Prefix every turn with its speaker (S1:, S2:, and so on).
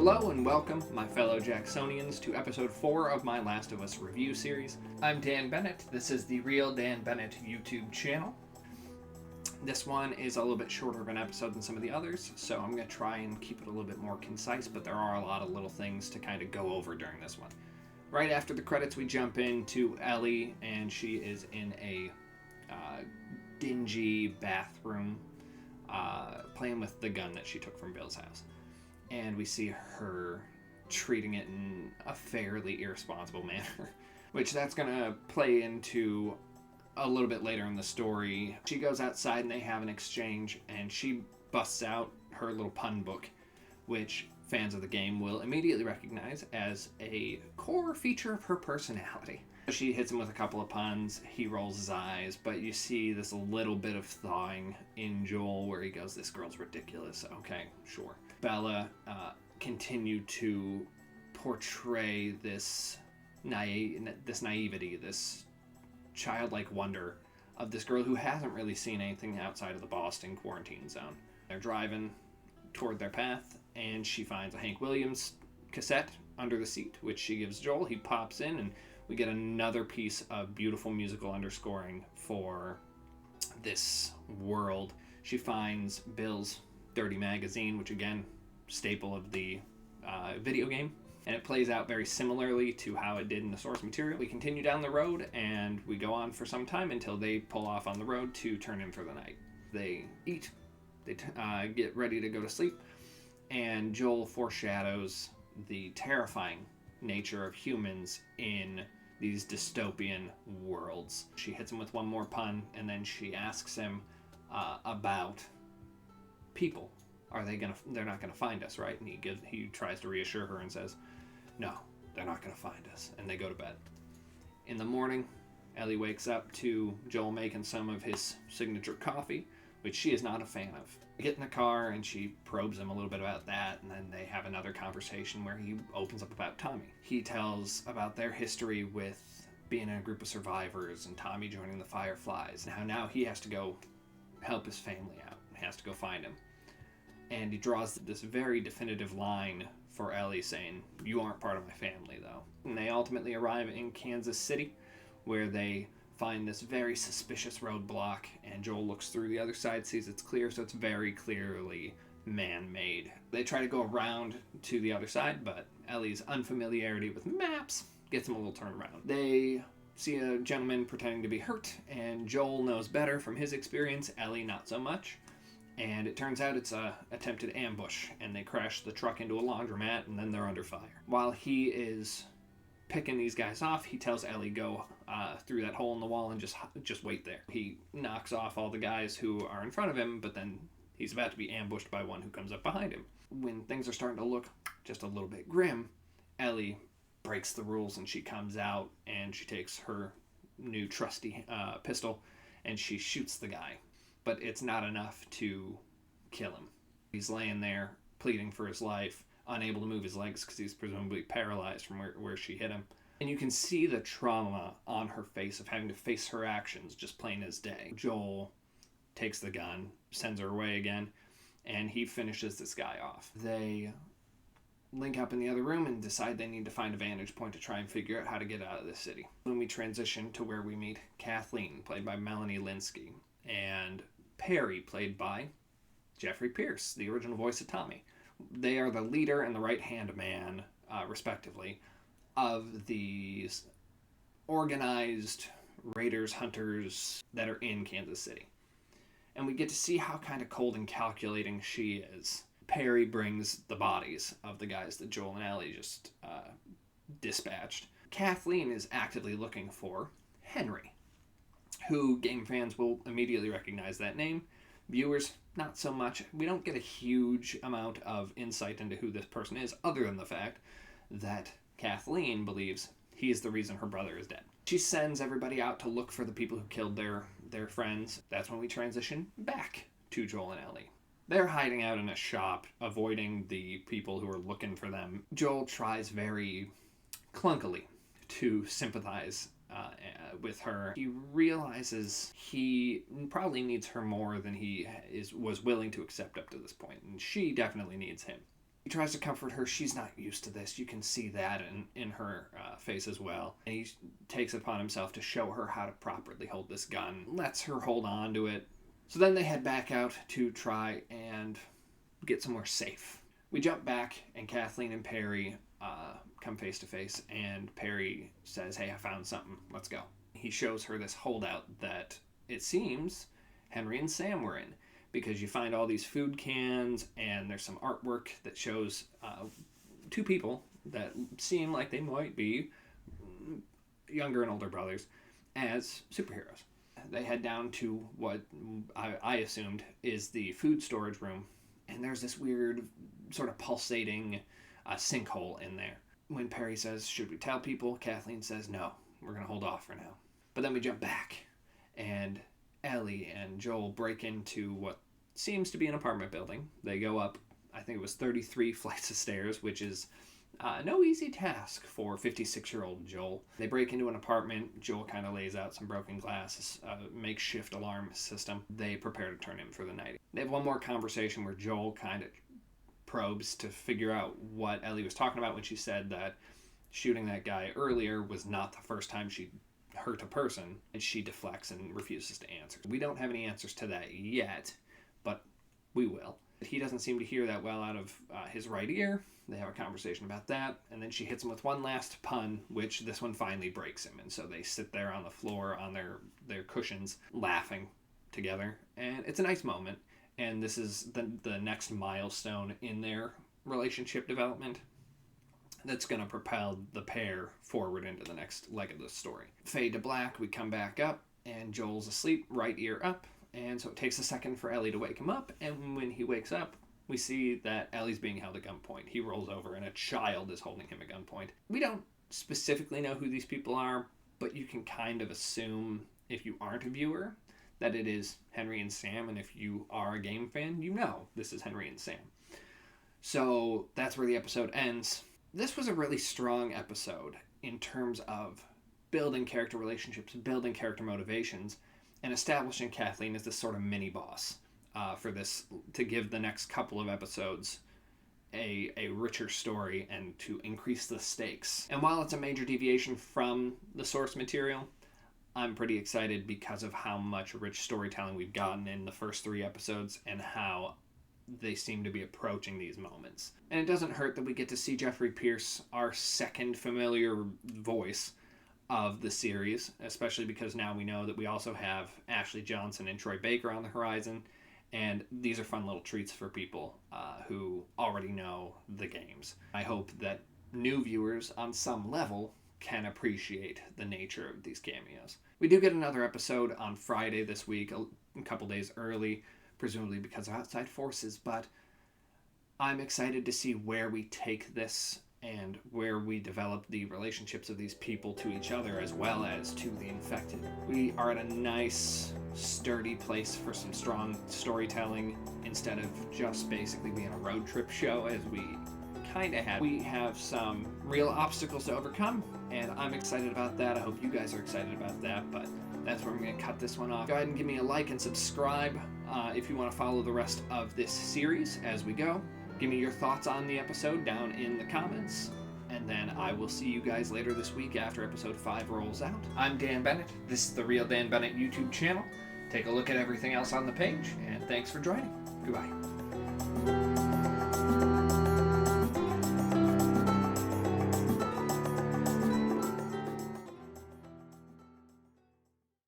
S1: Hello and welcome, my fellow Jacksonians, to episode 4 of my Last of Us review series. I'm Dan Bennett. This is the RealDanBennett YouTube channel. This one is a little bit shorter of an episode than some of the others, so I'm going to try and keep it a little bit more concise, but there are a lot of little things to kind of go over during this one. Right after the credits, we jump into Ellie, and she is in a dingy bathroom playing with the gun that she took from Bill's house. And we see her treating it in a fairly irresponsible manner, which that's going to play into a little bit later in the story. She goes outside and they have an exchange, and she busts out her little pun book, which fans of the game will immediately recognize as a core feature of her personality. She hits him with a couple of puns, he rolls his eyes, but you see this little bit of thawing in Joel where he goes, "This girl's ridiculous, okay, sure." Bella continued to portray this naivety, this childlike wonder of this girl who hasn't really seen anything outside of the Boston quarantine zone. They're driving toward their path, and she finds a Hank Williams cassette under the seat, which she gives Joel. He pops in, and we get another piece of beautiful musical underscoring for this world. She finds Bill's Dirty Magazine, which again, staple of the video game, and it plays out very similarly to how it did in the source material. We continue down the road, and we go on for some time until they pull off on the road to turn in for the night. They eat, they get ready to go to sleep, and Joel foreshadows the terrifying nature of humans in these dystopian worlds. She hits him with one more pun, and then she asks him about people. They're not gonna find us, right? And he tries to reassure her and says, "No, they're not gonna find us." And they go to bed. In the morning, Ellie wakes up to Joel making some of his signature coffee, which she is not a fan of. They get in the car and she probes him a little bit about that, and then they have another conversation where he opens up about Tommy. He tells about their history with being in a group of survivors and Tommy joining the Fireflies, and how now he has to go help his family out, has to go find him. And he draws this very definitive line for Ellie saying, "You aren't part of my family, though." And they ultimately arrive in Kansas City, where they find this very suspicious roadblock, and Joel looks through the other side, sees it's clear, so it's very clearly man-made. They try to go around to the other side, but Ellie's unfamiliarity with maps gets them a little turned around. They see a gentleman pretending to be hurt, and Joel knows better from his experience, Ellie not so much. And it turns out it's a attempted ambush, and they crash the truck into a laundromat, and then they're under fire. While he is picking these guys off, he tells Ellie, go through that hole in the wall and just wait there. He knocks off all the guys who are in front of him, but then he's about to be ambushed by one who comes up behind him. When things are starting to look just a little bit grim, Ellie breaks the rules, and she comes out and she takes her new trusty pistol and she shoots the guy. But it's not enough to kill him. He's laying there pleading for his life, unable to move his legs because he's presumably paralyzed from where she hit him. And you can see the trauma on her face of having to face her actions just plain as day. Joel takes the gun, sends her away again, and he finishes this guy off. They link up in the other room and decide they need to find a vantage point to try and figure out how to get out of this city. When we transition to where we meet Kathleen, played by Melanie Lynskey, and Perry, played by Jeffrey Pierce, the original voice of Tommy. They are the leader and the right-hand man, respectively, of these organized raiders, hunters that are in Kansas City. And we get to see how kind of cold and calculating she is. Perry brings the bodies of the guys that Joel and Ellie just dispatched. Kathleen is actively looking for Henry, who game fans will immediately recognize that name. Viewers, not so much. We don't get a huge amount of insight into who this person is, other than the fact that Kathleen believes he's the reason her brother is dead. She sends everybody out to look for the people who killed their friends. That's when we transition back to Joel and Ellie. They're hiding out in a shop, avoiding the people who are looking for them. Joel tries very clunkily to sympathize with her. He realizes he probably needs her more than he was willing to accept up to this point, and she definitely needs him. He tries to comfort her. She's not used to this. You can see that in her face as well. And he takes it upon himself to show her how to properly hold this gun. Lets her hold on to it. So then they head back out to try and get somewhere safe. We jump back, and Kathleen and Perry come face to face, and Perry says, "Hey, I found something. Let's go." He shows her this holdout that it seems Henry and Sam were in, because you find all these food cans, and there's some artwork that shows two people that seem like they might be younger and older brothers as superheroes. They head down to what I assumed is the food storage room, and there's this weird sort of pulsating sinkhole in there. When Perry says, "Should we tell people?" Kathleen says, "No, we're going to hold off for now." But then we jump back, and Ellie and Joel break into what seems to be an apartment building. They go up, I think it was 33 flights of stairs, which is no easy task for 56-year-old Joel. They break into an apartment. Joel kind of lays out some broken glass, makeshift alarm system. They prepare to turn in for the night. They have one more conversation where Joel kind of probes to figure out what Ellie was talking about when she said that shooting that guy earlier was not the first time she hurt a person, and she deflects and refuses to answer. We don't have any answers to that yet, but we will. He doesn't seem to hear that well out of his right ear. They have a conversation about that, and then she hits him with one last pun, which this one finally breaks him, and so they sit there on the floor on their cushions laughing together, and it's a nice moment. And this is the next milestone in their relationship development that's going to propel the pair forward into the next leg of the story. Fade to black, we come back up, and Joel's asleep, right ear up, and so it takes a second for Ellie to wake him up, and when he wakes up, we see that Ellie's being held at gunpoint. He rolls over, and a child is holding him at gunpoint. We don't specifically know who these people are, but you can kind of assume, if you aren't a viewer, that it is Henry and Sam, and if you are a game fan, you know this is Henry and Sam. So that's where the episode ends. This was a really strong episode in terms of building character relationships, building character motivations, and establishing Kathleen as this sort of mini-boss for this, to give the next couple of episodes a richer story and to increase the stakes. And while it's a major deviation from the source material, I'm pretty excited because of how much rich storytelling we've gotten in the first 3 episodes and how they seem to be approaching these moments. And it doesn't hurt that we get to see Jeffrey Pierce, our second familiar voice of the series, especially because now we know that we also have Ashley Johnson and Troy Baker on the horizon, and these are fun little treats for people who already know the games. I hope that new viewers on some level can appreciate the nature of these cameos. We do get another episode on Friday this week, a couple days early, presumably because of outside forces, but I'm excited to see where we take this and where we develop the relationships of these people to each other as well as to the infected. We are at a nice, sturdy place for some strong storytelling instead of just basically being a road trip show as we kind of had. We have some real obstacles to overcome, and I'm excited about that. I hope you guys are excited about that, but that's where I'm going to cut this one off. Go ahead and give me a like and subscribe if you want to follow the rest of this series as we go. Give me your thoughts on the episode down in the comments, and then I will see you guys later this week after episode 5 rolls out. I'm Dan Bennett. This is the Real Dan Bennett YouTube channel. Take a look at everything else on the page, and thanks for joining. Goodbye.